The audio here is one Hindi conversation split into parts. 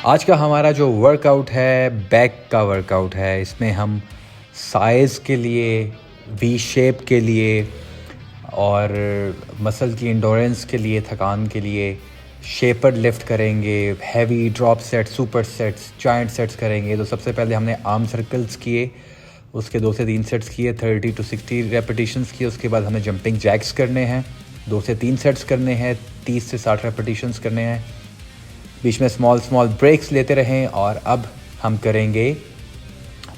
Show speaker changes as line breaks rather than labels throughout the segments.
आज का हमारा जो वर्कआउट है बैक का वर्कआउट है। इसमें हम साइज़ के लिए, वी शेप के लिए और मसल की इंडोरेंस के लिए, थकान के लिए शेपर लिफ्ट करेंगे, heavy drop set, super sets, giant sets करेंगे। तो सबसे पहले हमने आर्म सर्कल्स किए, उसके 2 से 3 सेट्स किए, 30 to 60 रेपिटेशंस किए। उसके बाद हमें जंपिंग जैक्स करने हैं, 2 से 3 सेट्स करने हैं, 30 से 60 रेपिटेशंस करने हैं। बीच में स्मॉल ब्रेक्स लेते रहें। और अब हम करेंगे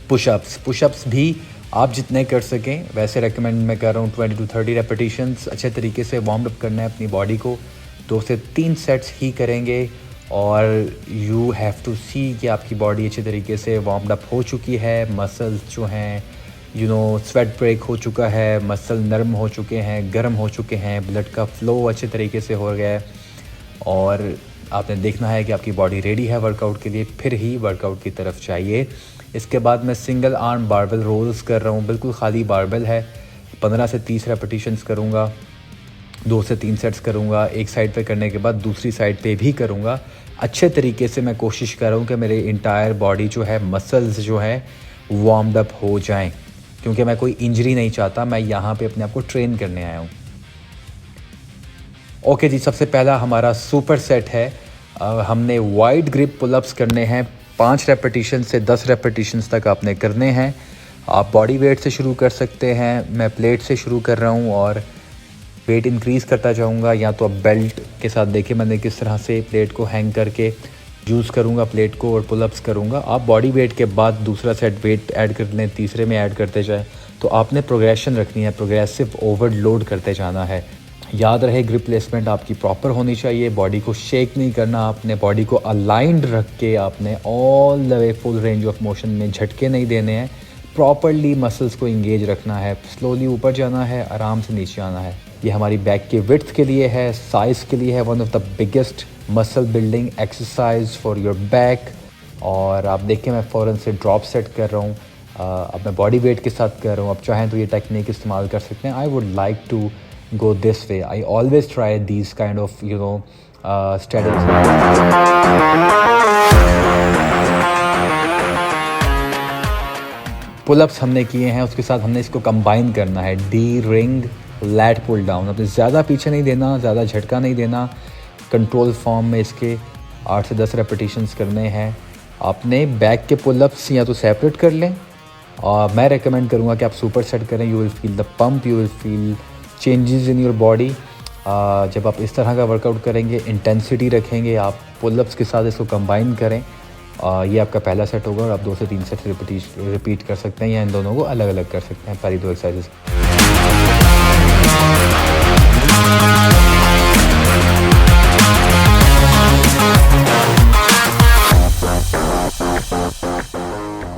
पुशअप्स भी आप जितने कर सकें वैसे रेकमेंड मैं कर रहा हूँ। 20 to 30 रेपिटेशंस अच्छे तरीके से वार्म अप करना है अपनी बॉडी को। 2 से 3 सेट्स ही करेंगे और यू हैव टू सी कि आपकी बॉडी अच्छे तरीके से वार्म अप हो चुकी है। मसल्स जो हैं स्वेट ब्रेक हो चुका है, मसल नरम हो चुके हैं, गर्म हो चुके हैं, ब्लड का फ्लो अच्छे तरीके से हो गया है और आपने देखना है कि आपकी बॉडी रेडी है वर्कआउट के लिए, फिर ही वर्कआउट की तरफ चाहिए। इसके बाद मैं सिंगल आर्म बारबेल रोल्स कर रहा हूँ, बिल्कुल खाली बारबेल है। 15 से 30 रेपिटेशंस करूँगा, 2 से 3 सेट्स करूँगा। एक साइड पे करने के बाद दूसरी साइड पे भी करूँगा। अच्छे तरीके से मैं कोशिश कर रहा हूँ कि मेरे इंटायर बॉडी जो है, मसल्स जो है वार्म्ड अप हो जाएं, क्योंकि मैं कोई इंजरी नहीं चाहता। मैं यहाँ पे अपने आप को ट्रेन करने आया हूँ। ओके जी, सबसे पहला हमारा सुपर सेट है। हमने वाइड ग्रिप पुलअप्स करने हैं। 5 रेपिटेशन से 10 रेपिटेशंस तक आपने करने हैं। आप बॉडी वेट से शुरू कर सकते हैं, मैं प्लेट से शुरू कर रहा हूँ और वेट इंक्रीज़ करता जाऊँगा। या तो अब बेल्ट के साथ देखिए मैंने किस तरह से प्लेट को हैंग करके यूज़ करूँगा प्लेट को और पुलअप्स करूँगा। आप बॉडी वेट के बाद दूसरा सेट वेट ऐड कर लें, तीसरे में ऐड करते जाएँ। तो आपने प्रोग्रेशन रखनी है, प्रोग्रेसिव ओवरलोड करते जाना है। याद रहे ग्रिप प्लेसमेंट आपकी प्रॉपर होनी चाहिए, बॉडी को शेक नहीं करना, आपने बॉडी को अलाइंड रख के आपने all the way full range of motion में झटके नहीं देने हैं। प्रॉपरली मसल्स को इंगेज रखना है, स्लोली ऊपर जाना है, आराम से नीचे आना है। ये हमारी बैक के विड्थ के लिए है, साइज़ के लिए है। One of the biggest muscle building exercise for your back. और आप देखें मैं फ़ौरन से ड्रॉप सेट कर रहा हूँ, अब मैं बॉडी वेट के साथ कर रहा हूँ। आप चाहें तो ये टेक्निक इस्तेमाल कर सकते हैं। I would like to go this way. I always try these kind of strategies. Pull-ups हमने किए हैं, उसके साथ हमने इसको कंबाइन करना है। D ring lat pull down. आपने ज़्यादा पीछे नहीं देना, ज़्यादा झटका नहीं देना। कंट्रोल फॉर्म में इसके 8 से 10 रेपिटेशंस करने हैं। आपने बैक के पुल-अप्स या तो सेपरेट कर लें और मैं रेकमेंड करूँगा कि आप सुपर सेट करें। You will feel the pump, you will feel changes in your body. जब आप इस तरह का वर्कआउट करेंगे, इंटेंसिटी रखेंगे, आप पुलअप्स के साथ इसको कंबाइन करें। ये आपका पहला सेट होगा और आप 2 से 3 सेट रिपीट कर सकते हैं या इन दोनों को अलग अलग कर सकते हैं, पहली 2 एक्सरसाइजेस।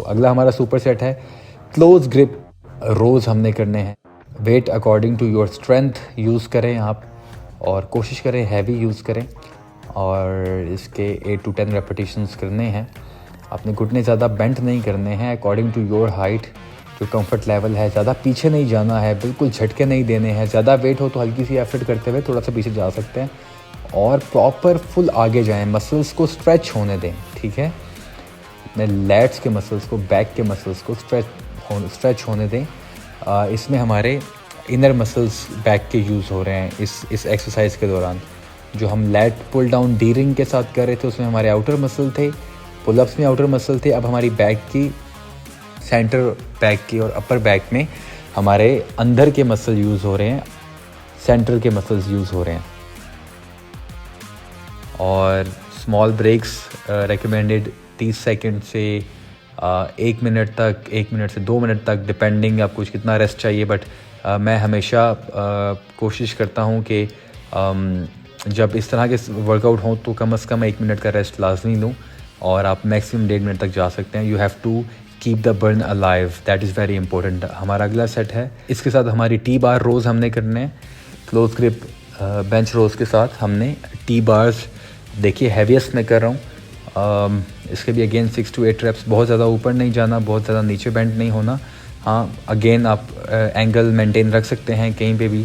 अगला हमारा सुपर सेट है क्लोज ग्रिप रोज हमने करने हैं। Weight according to your strength use करें आप और कोशिश करें हैवी यूज़ करें और इसके 8 to 10 रेपिटेशंस करने हैं। आपने घुटने ज़्यादा बेंट नहीं करने हैं, अकॉर्डिंग टू योर हाइट जो कंफर्ट लेवल है। ज़्यादा पीछे नहीं जाना है, बिल्कुल झटके नहीं देने हैं। ज़्यादा वेट हो तो हल्की सी एफर्ट करते हुए थोड़ा सा पीछे जा सकते हैं और प्रॉपर फुल आगे जाएँ, मसल्स को स्ट्रेच होने दें। ठीक है, अपने लैट्स के मसल्स को, बैक के मसल्स को स्ट्रेच होने दें। इसमें हमारे इनर मसल्स बैक के यूज़ हो रहे हैं इस एक्सरसाइज के दौरान। जो हम lat pull down D ring के साथ कर रहे थे उसमें हमारे आउटर मसल थे, पुलअप्स में आउटर मसल थे। अब हमारी बैक की, सेंटर बैक की और अपर बैक में हमारे अंदर के मसल यूज़ हो रहे हैं, सेंटर के मसल्स यूज़ हो रहे हैं। और स्मॉल ब्रेक्स रिकमेंडेड 30 सेकंड से 1 मिनट तक, 1 मिनट से 2 मिनट तक, डिपेंडिंग आपको कितना रेस्ट चाहिए। बट मैं हमेशा कोशिश करता हूँ कि जब इस तरह के वर्कआउट हों तो कम से कम 1 मिनट का रेस्ट लाजमी लूँ और आप मैक्सिमम 1.5 मिनट तक जा सकते हैं। You have to keep the burn alive, that is very important. हमारा अगला सेट है, इसके साथ हमारी टी बार रोज़ हमने करने हैं। क्लोज ग्रिप बेंच रोज़ के साथ हमने टी बार्स, देखिए हैवीएस्ट में कर रहा हूँ। इसके भी अगेन 6 to 8 रेप्स, बहुत ज़्यादा ऊपर नहीं जाना, बहुत ज़्यादा नीचे बेंड नहीं होना। हाँ, अगेन आप एंगल मेंटेन रख सकते हैं कहीं पे भी,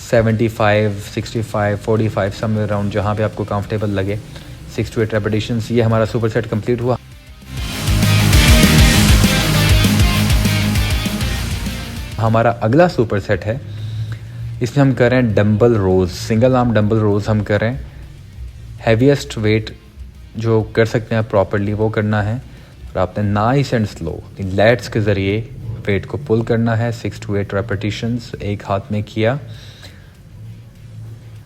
75, 65, 45 समवेयर अराउंड, जहाँ पे आपको कंफर्टेबल लगे। 6 to 8 रेपिटेशंस। ये हमारा सुपर सेट कंप्लीट हुआ। हमारा अगला सुपर सेट है, इसमें हम कर रहे हैं डंबल रोज, सिंगल आर्म डंबल रोज हम कर रहे हैं। हैवीएस्ट वेट जो कर सकते हैं प्रॉपरली वो करना है, और आपने नाइस एंड स्लो लैट्स के ज़रिए वेट को पुल करना है। 6 to 8 रेपिटेशंस एक हाथ में किया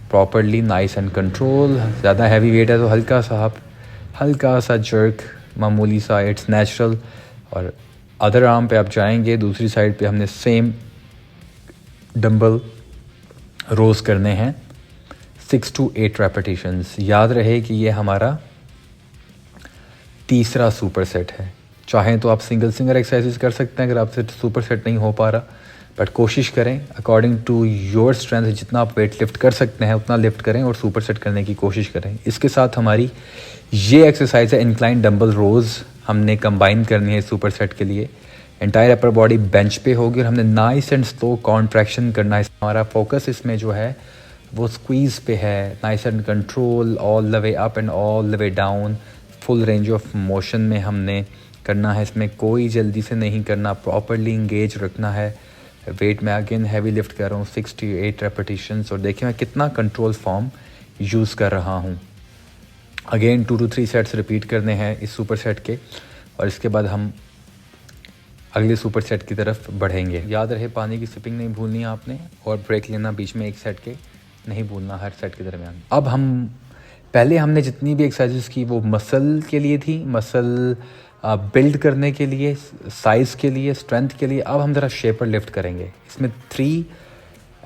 प्रॉपरली, नाइस एंड कंट्रोल। ज़्यादा हैवी वेट है तो हल्का सा जर्क, मामूली सा, इट्स नेचुरल। और अदर आर्म पे आप जाएंगे, दूसरी साइड पे हमने सेम डंबल रोज करने हैं 6 to 8 रेपिटेशंस। याद रहे कि ये हमारा तीसरा सुपर सेट है। चाहें तो आप सिंगल एक्सरसाइज कर सकते हैं अगर आपसे सुपर सेट नहीं हो पा रहा, बट कोशिश करें अकॉर्डिंग टू योर स्ट्रेंथ, जितना आप वेट लिफ्ट कर सकते हैं उतना लिफ्ट करें और सुपर सेट करने की कोशिश करें। इसके साथ हमारी ये एक्सरसाइज है इंक्लाइन डंबल रोज, हमने कंबाइन करनी है सुपर सेट के लिए। एंटायर अपर बॉडी बेंच पे होगी और हमने नाइस एंड स्लो कॉन्ट्रैक्शन करना है। हमारा फोकस इसमें जो है वो स्क्वीज़ पे है, nice and control all the way up and all the way down, full range of motion में हमने करना है। इसमें कोई जल्दी से नहीं करना, प्रॉपरली इंगेज रखना है। वेट में अगेन हैवी लिफ्ट कर रहा हूँ 6 to 8 रेपिटेशंस, और देखिए मैं कितना कंट्रोल फॉर्म यूज़ कर रहा हूँ। अगेन 2 to 3 सेट्स रिपीट करने हैं इस सुपर सेट के, और इसके बाद हम अगले सुपर सेट की तरफ बढ़ेंगे। याद रहे पानी की सिपिंग नहीं भूलनी है आपने, और ब्रेक लेना बीच में एक सेट के नहीं भूलना हर सेट के दरमियान। अब हम पहले हमने जितनी भी एक्सरसाइजेस की वो मसल के लिए थी, मसल बिल्ड करने के लिए, साइज़ के लिए, स्ट्रेंथ के लिए। अब हम ज़रा शेपर लिफ्ट करेंगे। इसमें 3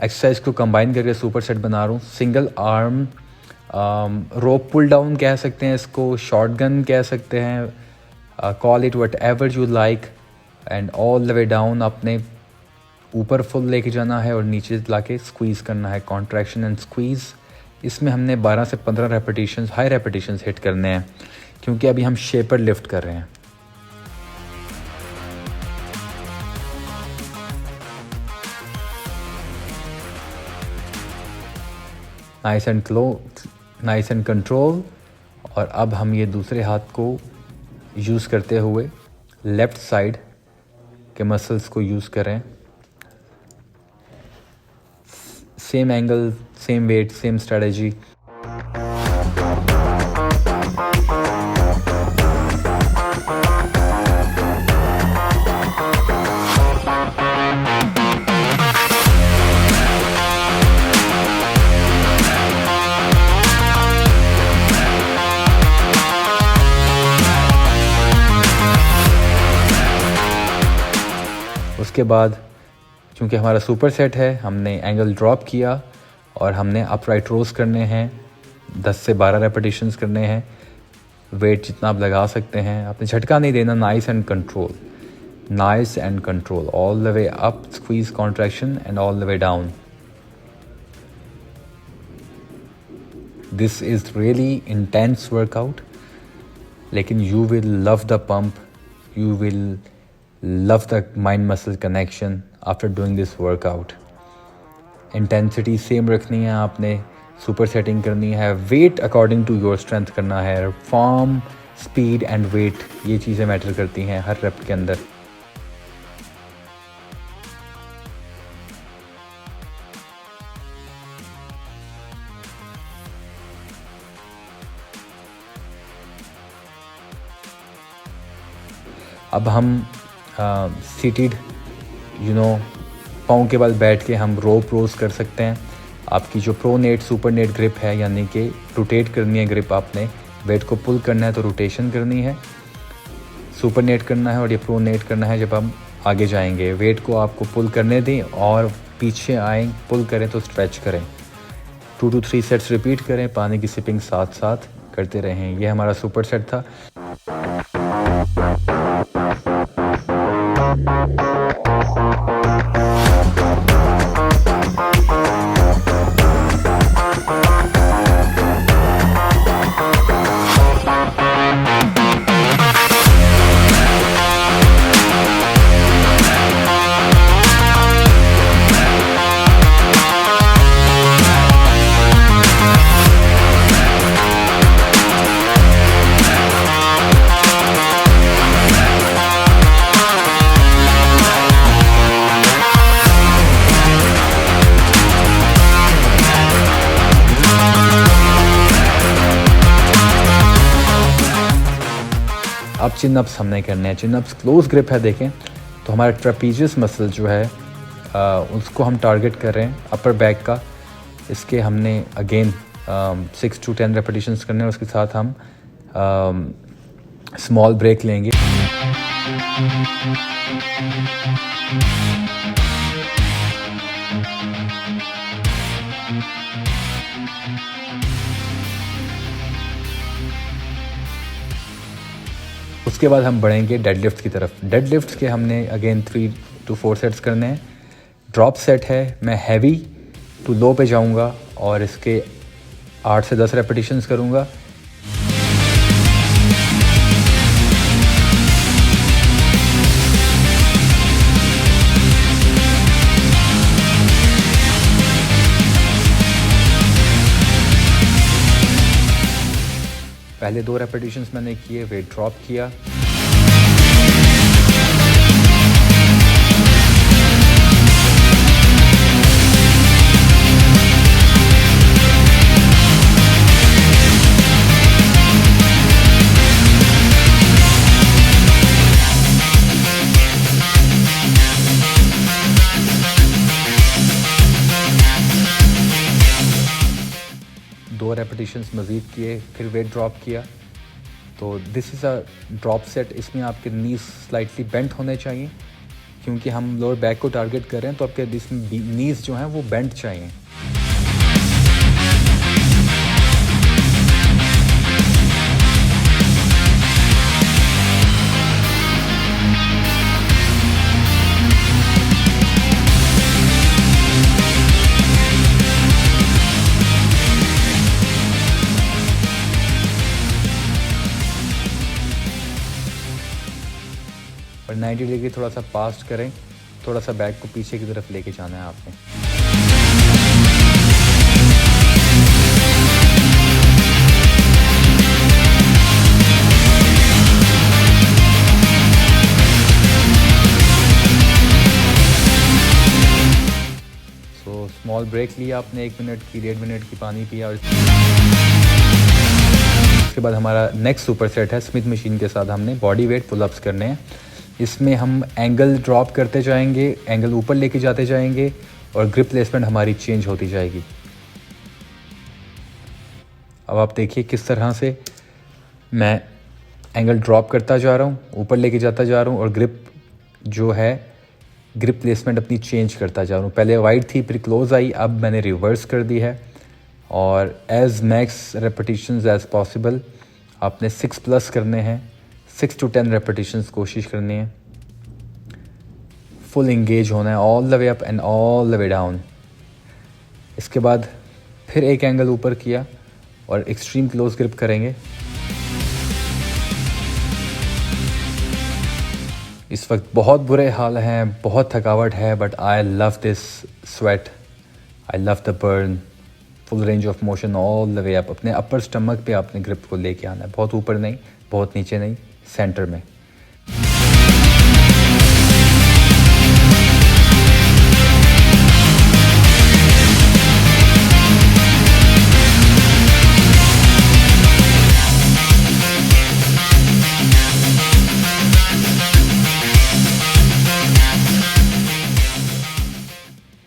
एक्सरसाइज को कंबाइन करके सुपर सेट बना रहा हूँ। सिंगल आर्म रोप पुल डाउन कह सकते हैं इसको, शॉर्ट गन कह सकते हैं, call it what ever you like, and all the way down आपने ऊपर फुल लेके जाना है और नीचे लाके स्क्वीज़ करना है, कॉन्ट्रैक्शन एंड स्क्वीज़। इसमें हमने 12 से 15 रेपिटेशंस, हाई रेपिटेशंस हिट करने हैं, क्योंकि अभी हम शेपर लिफ्ट कर रहे हैं। Nice and control. और अब हम ये दूसरे हाथ को यूज़ करते हुए लेफ़्ट साइड के मसल्स को यूज़ करें। Same angle, same weight, same strategy. उसके बाद क्योंकि हमारा सुपर सेट है, हमने एंगल ड्रॉप किया और हमने अपराइट रोज करने हैं, 10 से 12 रेपिटेशंस करने हैं। वेट जितना आप लगा सकते हैं, आपने झटका नहीं देना, nice and control all the way up, squeeze, contraction and all the way down. This is really intense workout, लेकिन you will love the pump, you will love the mind muscle connection after doing this workout. Intensity same रखनी है आपने, सुपर सेटिंग करनी है, weight according to your strength करना है, फॉर्म, स्पीड एंड वेट, ये चीज़ें मैटर करती हैं हर रेप के अंदर। अब हम सीटेड पाँव के बल बैठ के हम रोप रोज कर सकते हैं। आपकी जो प्रोनेट सुपर नेट ग्रिप है, यानी कि रोटेट करनी है ग्रिप, आपने वेट को पुल करना है तो रोटेशन करनी है, सुपर नेट करना है और ये प्रोनेट करना है। जब हम आगे जाएंगे वेट को आपको पुल करने दें और पीछे आएँ, पुल करें तो स्ट्रेच करें। 2 to 3 सेट्स रिपीट करें, पानी की सिपिंग साथ साथ करते रहें। ये हमारा सुपर सेट था। अब चिन अप्स हमने करने हैं। चिन अप्स क्लोज ग्रिप है, देखें तो हमारा ट्रेपीजियस मसल जो है उसको हम टारगेट कर रहे हैं, अपर बैक का। इसके हमने अगेन 6 to 10 रेपिटेशंस करने हैं। उसके साथ हम स्मॉल ब्रेक लेंगे। उसके बाद हम बढ़ेंगे डेडलिफ्ट की तरफ। डेडलिफ्ट के हमने अगेन 3 to 4 सेट्स करने हैं। ड्रॉप सेट है, मैं हैवी टू लो पे जाऊंगा और इसके 8 से 10 रेपिटेशंस करूंगा। पहले 2 रेपिटेशंस मैंने किए, वेट ड्रॉप किया। रेपिटेशंस मज़ीद किए, फिर वेट ड्रॉप किया। तो this is a drop set. इसमें आपके नीज स्लाइटली बेंट होने चाहिए, क्योंकि हम लोअर बैक को टारगेट कर रहे हैं, तो आपके नीज जो हैं वो बेंट चाहिए। और 90 डिग्री थोड़ा सा पास्ट करें, थोड़ा सा बैक को पीछे की तरफ लेके जाना है आपने। सो स्मॉल ब्रेक लिया आपने, 1 मिनट की, 1.5 मिनट की, पानी पिया। और उसके बाद हमारा नेक्स्ट सुपर सेट है स्मिथ मशीन के साथ हमने बॉडी वेट पुलअप्स करने हैं। इसमें हम एंगल ड्रॉप करते जाएंगे, एंगल ऊपर लेके जाते जाएंगे और ग्रिप प्लेसमेंट हमारी चेंज होती जाएगी। अब आप देखिए किस तरह से मैं एंगल ड्रॉप करता जा रहा हूँ, ऊपर लेके जाता जा रहा हूँ और ग्रिप जो है, ग्रिप प्लेसमेंट अपनी चेंज करता जा रहा हूँ। पहले वाइड थी, फिर क्लोज आई, अब मैंने रिवर्स कर दी है। और as max repetitions as possible आपने 6+ करने हैं, 6 to 10 रेपिटेशंस कोशिश करनी है। फुल इंगेज होना है, all the way up and all the way down. इसके बाद फिर एक एंगल ऊपर किया और एक्सट्रीम क्लोज ग्रिप करेंगे। इस वक्त बहुत बुरे हाल हैं, बहुत थकावट है, but I love this sweat, I love the burn. Full range of motion all the way up. अपने अपर स्टमक पे आपने ग्रिप को लेके आना है, बहुत ऊपर नहीं, बहुत नीचे नहीं, सेंटर में।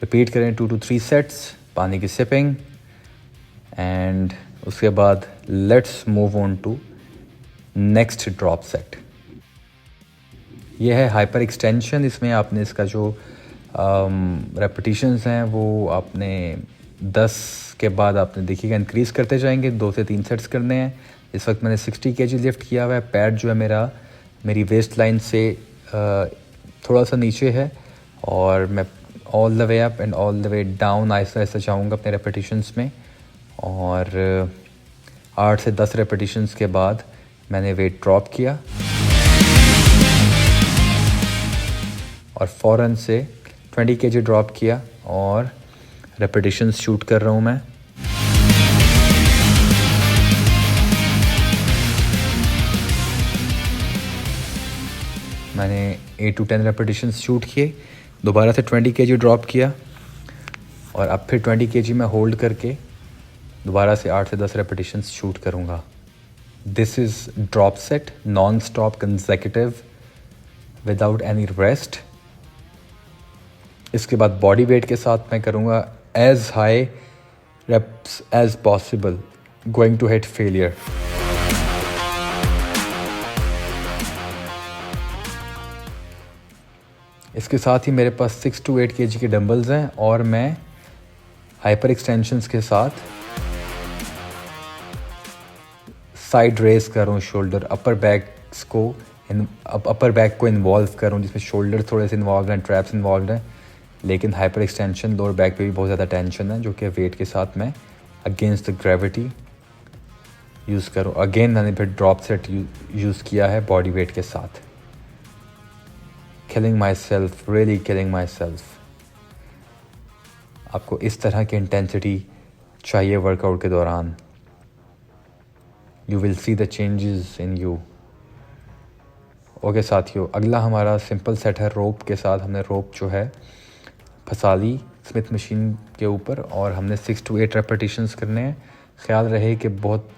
रिपीट करें 2 to 3 सेट्स, पानी की सिपिंग। एंड उसके बाद let's move on to next drop set. ये है हाइपर एक्सटेंशन। इसमें आपने इसका जो रेपिटेशंस हैं वो आपने 10 के बाद आपने देखिएगा इंक्रीज़ करते जाएंगे। 2 से 3 सेट्स करने हैं। इस वक्त मैंने 60 kg लिफ्ट किया हुआ है। पैर जो है मेरी वेस्ट लाइन से थोड़ा सा नीचे है और मैं all the way up and all the way down Aahista Aahista जाऊँगा अपने रेपिटेशंस में। और 8 से 10 रेपिटेशंस के बाद मैंने वेट ड्रॉप किया और फ़ौरन से 20 kg ड्रॉप किया और रेपिटेशंस शूट कर रहा हूँ मैं। मैंने 8 to 10 रेपिटेशंस शूट किए, दोबारा से 20 kg ड्रॉप किया और अब फिर 20 kg मैं होल्ड करके दोबारा से 8 से 10 रेपिटेशंस शूट करूँगा। This is drop set, non stop consecutive without any rest. इसके बाद बॉडी वेट के साथ मैं करूँगा as high reps as possible, going to hit failure. इसके साथ ही मेरे पास 6 to 8 kg के डंबल्स हैं और मैं हाइपर एक्सटेंशंस के साथ साइड रेस करूँ, शोल्डर अपर बैक को इन्वॉल्व करूँ, जिसमें शोल्डर थोड़े से इन्वॉल्व हैं, ट्रैप्स इन्वॉल्व हैं, लेकिन हाइपर एक्सटेंशन लोअर बैक पे भी बहुत ज़्यादा टेंशन है, जो कि वेट के साथ मैं अगेंस्ट द ग्रेविटी यूज़ करूँ। अगेन मैंने फिर ड्रॉप सेट यूज़ किया है बॉडी वेट के साथ। Killing my self, really killing my self. आपको इस तरह की इंटेंसिटी चाहिए वर्कआउट के दौरान। You will see the changes in you. Okay साथियों, अगला हमारा सिंपल सेट है रोप के साथ। हमने रोप जो है फंसा ली स्मिथ मशीन के ऊपर और हमने 6 to 8 रेपिटेशंस करने हैं। ख्याल रहे कि बहुत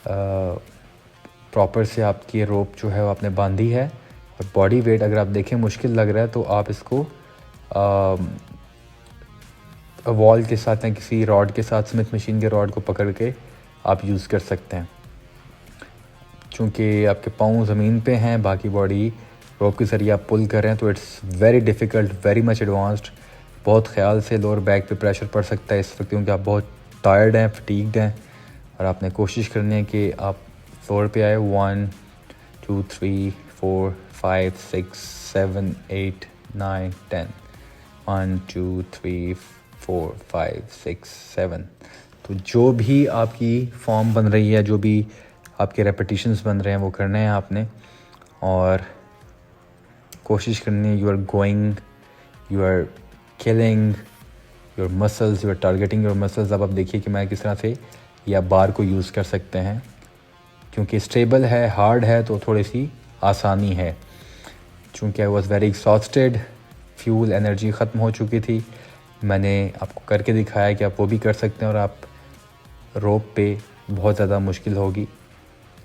प्रॉपर से आपकी रोप जो है वो आपने बांधी है। और बॉडी वेट अगर आप देखें मुश्किल लग रहा है तो आप इसको वॉल के साथ या किसी रॉड के साथ, स्मिथ मशीन के रॉड को पकड़ के आप यूज़ कर सकते हैं। चूँकि आपके पाँव ज़मीन पे हैं, बाकी बॉडी रोप के ज़रिए आप पुल कर रहे हैं, तो it's very difficult, very much advanced. बहुत ख्याल से लोअर बैक पे प्रेशर पड़ सकता है इस वक्त, क्योंकि आप बहुत टायर्ड हैं, फटीग्ड हैं, और आपने कोशिश करनी है कि आप फ्लोर पे आए। 1 2 3 4 5 6 7 8 9 10 1 2 3 4 5 6 7। तो जो भी आपकी फॉर्म बन रही है, जो भी आपके रेपिटेशंस बन रहे हैं, वो करने हैं आपने। और कोशिश करनी है, you are going, you are killing your muscles, you are targeting your muscles. अब आप देखिए कि मैं किस तरह से या बार को यूज़ कर सकते हैं, क्योंकि स्टेबल है, हार्ड है, तो थोड़ी सी आसानी है। चूँकि I was very exhausted, fuel energy ख़त्म हो चुकी थी, मैंने आपको करके दिखाया कि आप वो भी कर सकते हैं। और आप रोप पे बहुत ज़्यादा मुश्किल होगी,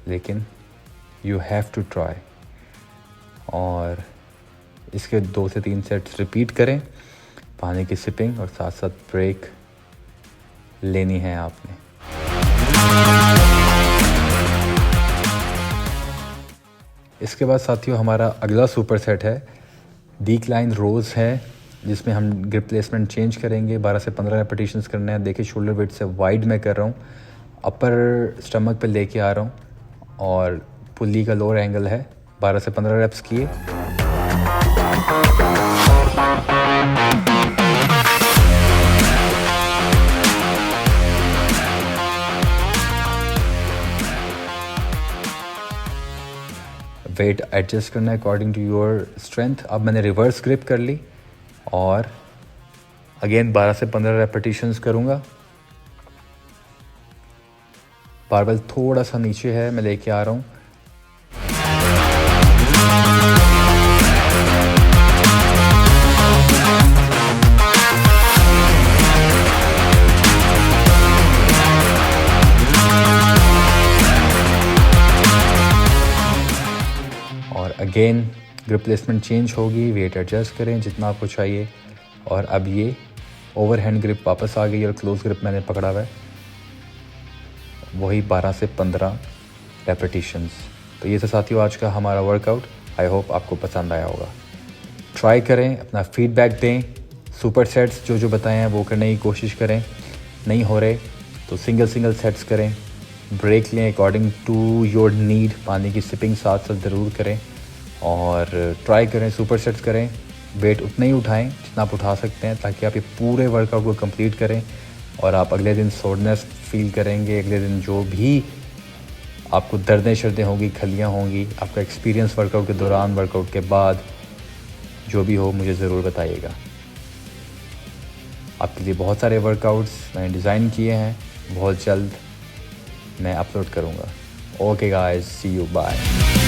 लेकिन यू हैव टू ट्राई। और इसके 2 से 3 सेट्स रिपीट करें। पानी की सिपिंग और साथ साथ ब्रेक लेनी है आपने। इसके बाद साथियों हमारा अगला सुपर सेट है डिक्लाइन रोज है, जिसमें हम ग्रिप प्लेसमेंट चेंज करेंगे। 12 से 15 रेपिटेशंस करने हैं। देखिए शोल्डर वेट से वाइड में कर रहा हूँ, अपर स्टमक पे लेके आ रहा हूँ और पुल्ली का लोअर एंगल है। 12 से 15 रेप्स किए। वेट एडजस्ट करना है अकॉर्डिंग टू योर स्ट्रेंथ। अब मैंने रिवर्स ग्रिप कर ली और अगेन 12 से 15 रेपिटेशंस करूँगा। बारबेल थोड़ा सा नीचे है, मैं लेके आ रहा हूँ। और अगेन ग्रिप प्लेसमेंट चेंज होगी, वेट एडजस्ट करें जितना आपको चाहिए। और अब ये ओवरहैंड ग्रिप वापस आ गई और क्लोज ग्रिप मैंने पकड़ा हुआ है, वही 12 से 15 रेपिटेशंस। तो ये था साथियों आज का हमारा वर्कआउट। आई होप आपको पसंद आया होगा। ट्राई करें, अपना फीडबैक दें। सुपर सेट्स जो बताए हैं वो करने की कोशिश करें। नहीं हो रहे तो सिंगल सेट्स करें। ब्रेक लें अकॉर्डिंग टू योर नीड। पानी की सिपिंग साथ साथ ज़रूर करें और ट्राई करें, सुपर सेट्स करें। वेट उतना ही उठाएं जितना आप उठा सकते हैं, ताकि आप ये पूरे वर्कआउट को कंप्लीट करें और आप अगले दिन सोरनेस फील करेंगे। अगले दिन जो भी आपको दर्दें शर्दें होंगी, खलियाँ होंगी, आपका एक्सपीरियंस वर्कआउट के दौरान, वर्कआउट के बाद जो भी हो मुझे ज़रूर बताइएगा। आपके लिए बहुत सारे वर्कआउट्स मैंने डिज़ाइन किए हैं, बहुत जल्द मैं अपलोड करूँगा। Okay guys, see you, bye.